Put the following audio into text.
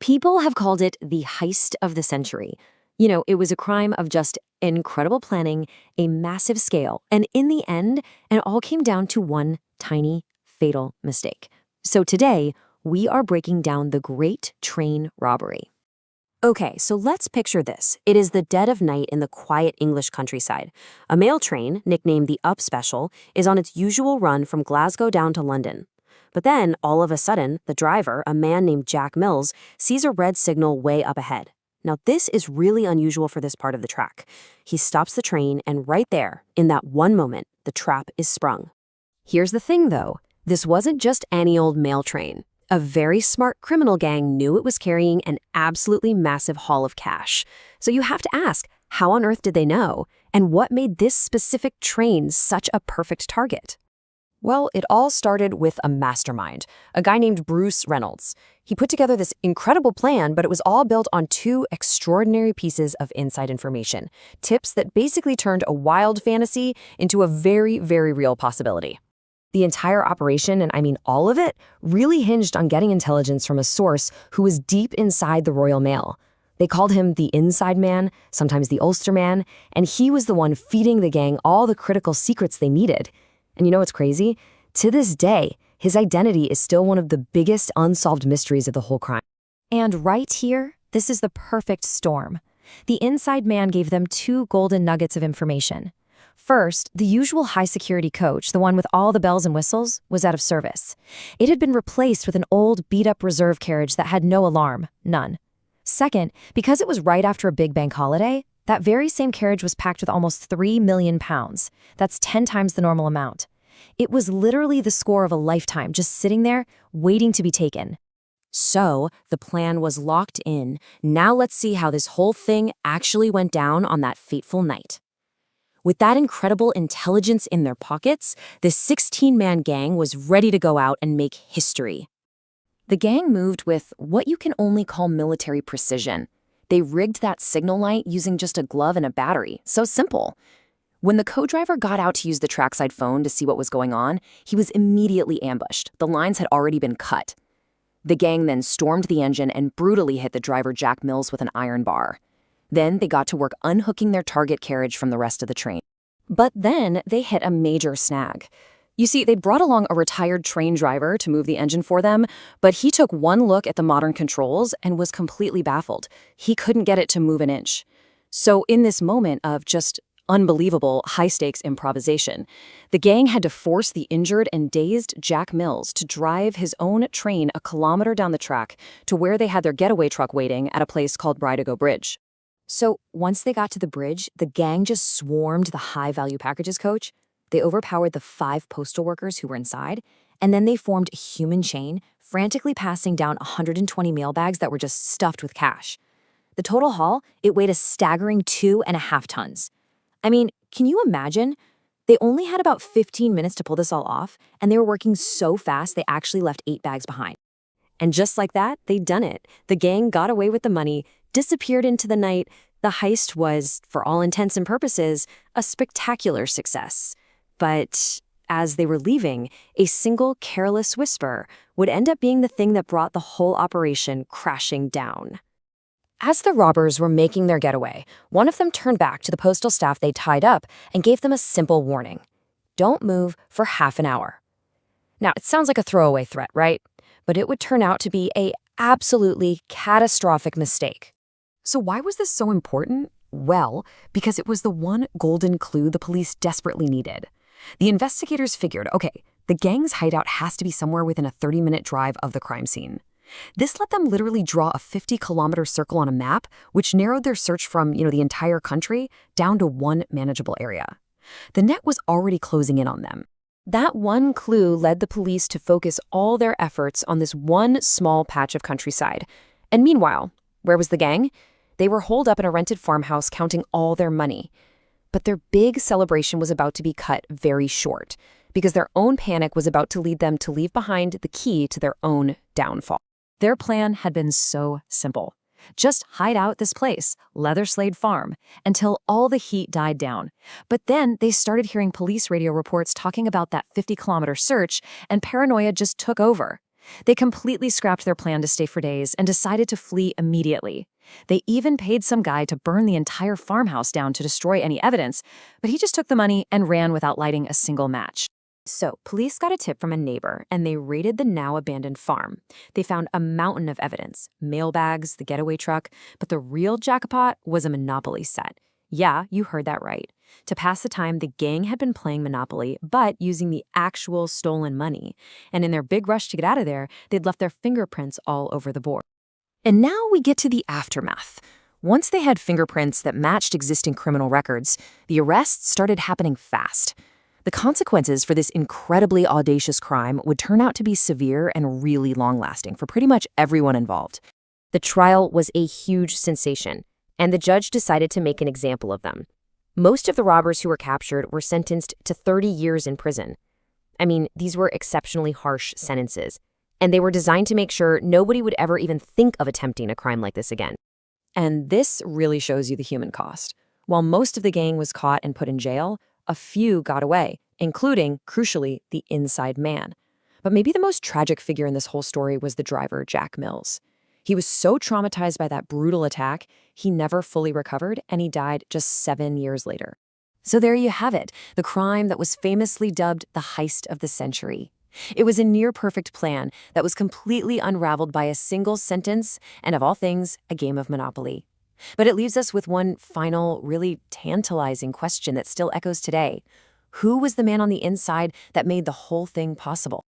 People have called it the heist of the century. It was a crime of just incredible planning, a massive scale, and in the end, it all came down to one tiny, fatal mistake. So today, we are breaking down the Great Train Robbery. Okay, so let's picture this. It is the dead of night in the quiet English countryside. A mail train, nicknamed the Up Special, is on its usual run from Glasgow down to London. But then, all of a sudden, the driver, a man named Jack Mills, sees a red signal way up ahead. Now, this is really unusual for this part of the track. He stops the train, and right there, in that one moment, the trap is sprung. Here's the thing, though. This wasn't just any old mail train. A very smart criminal gang knew it was carrying an absolutely massive haul of cash. So you have to ask, how on earth did they know? And what made this specific train such a perfect target? Well, it all started with a mastermind, a guy named Bruce Reynolds. He put together this incredible plan, but it was all built on two extraordinary pieces of inside information, tips that basically turned a wild fantasy into a very, very real possibility. The entire operation, and I mean all of it, really hinged on getting intelligence from a source who was deep inside the Royal Mail. They called him the Inside Man, sometimes the Ulster Man, and he was the one feeding the gang all the critical secrets they needed. And you know what's crazy? To this day, his identity is still one of the biggest unsolved mysteries of the whole crime. And right here, this is the perfect storm. The Inside Man gave them two golden nuggets of information. First, the usual high-security coach, the one with all the bells and whistles, was out of service. It had been replaced with an old, beat-up reserve carriage that had no alarm, none. Second, because it was right after a big bank holiday, that very same carriage was packed with almost 3 million pounds. That's 10 times the normal amount. It was literally the score of a lifetime just sitting there, waiting to be taken. So, the plan was locked in. Now let's see how this whole thing actually went down on that fateful night. With that incredible intelligence in their pockets, this 16-man gang was ready to go out and make history. The gang moved with what you can only call military precision. They rigged that signal light using just a glove and a battery. So simple. When the co-driver got out to use the trackside phone to see what was going on, he was immediately ambushed. The lines had already been cut. The gang then stormed the engine and brutally hit the driver Jack Mills with an iron bar. Then they got to work unhooking their target carriage from the rest of the train. But then they hit a major snag. You see, they'd brought along a retired train driver to move the engine for them, but he took one look at the modern controls and was completely baffled. He couldn't get it to move an inch. So in this moment of just unbelievable high-stakes improvisation, the gang had to force the injured and dazed Jack Mills to drive his own train a kilometer down the track to where they had their getaway truck waiting at a place called Bridego Bridge. So once they got to the bridge, the gang just swarmed the high-value packages coach. They overpowered the 5 postal workers who were inside, and then they formed a human chain, frantically passing down 120 mail bags that were just stuffed with cash. The total haul, it weighed a staggering 2.5 tons. I mean, can you imagine? They only had about 15 minutes to pull this all off, and they were working so fast they actually left 8 bags behind. And just like that, they'd done it. The gang got away with the money, disappeared into the night. The heist was, for all intents and purposes, a spectacular success. But as they were leaving, a single careless whisper would end up being the thing that brought the whole operation crashing down. As the robbers were making their getaway, one of them turned back to the postal staff they tied up and gave them a simple warning. Don't move for half an hour. Now, it sounds like a throwaway threat, right? But it would turn out to be an absolutely catastrophic mistake. So why was this so important? Well, because it was the one golden clue the police desperately needed. The investigators figured, okay, the gang's hideout has to be somewhere within a 30-minute drive of the crime scene. This let them literally draw a 50-kilometer circle on a map, which narrowed their search from, the entire country down to one manageable area. The net was already closing in on them. That one clue led the police to focus all their efforts on this one small patch of countryside. And meanwhile, where was the gang? They were holed up in a rented farmhouse counting all their money. But their big celebration was about to be cut very short, because their own panic was about to lead them to leave behind the key to their own downfall. Their plan had been so simple. Just hide out this place, Leather Slade Farm, until all the heat died down. But then they started hearing police radio reports talking about that 50-kilometer search, and paranoia just took over. They completely scrapped their plan to stay for days and decided to flee immediately. They even paid some guy to burn the entire farmhouse down to destroy any evidence, but he just took the money and ran without lighting a single match. So, police got a tip from a neighbor and they raided the now abandoned farm. They found a mountain of evidence, mail bags, the getaway truck, but the real jackpot was a Monopoly set. Yeah, you heard that right. To pass the time, the gang had been playing Monopoly, but using the actual stolen money. And in their big rush to get out of there, they'd left their fingerprints all over the board. And now we get to the aftermath. Once they had fingerprints that matched existing criminal records, the arrests started happening fast. The consequences for this incredibly audacious crime would turn out to be severe and really long-lasting for pretty much everyone involved. The trial was a huge sensation, and the judge decided to make an example of them. Most of the robbers who were captured were sentenced to 30 years in prison. I mean, these were exceptionally harsh sentences, and they were designed to make sure nobody would ever even think of attempting a crime like this again. And this really shows you the human cost. While most of the gang was caught and put in jail, a few got away, including, crucially, the inside man. But maybe the most tragic figure in this whole story was the driver, Jack Mills. He was so traumatized by that brutal attack, he never fully recovered, and he died just 7 years later. So there you have it, the crime that was famously dubbed the heist of the century. It was a near-perfect plan that was completely unraveled by a single sentence and, of all things, a game of Monopoly. But it leaves us with one final, really tantalizing question that still echoes today. Who was the man on the inside that made the whole thing possible?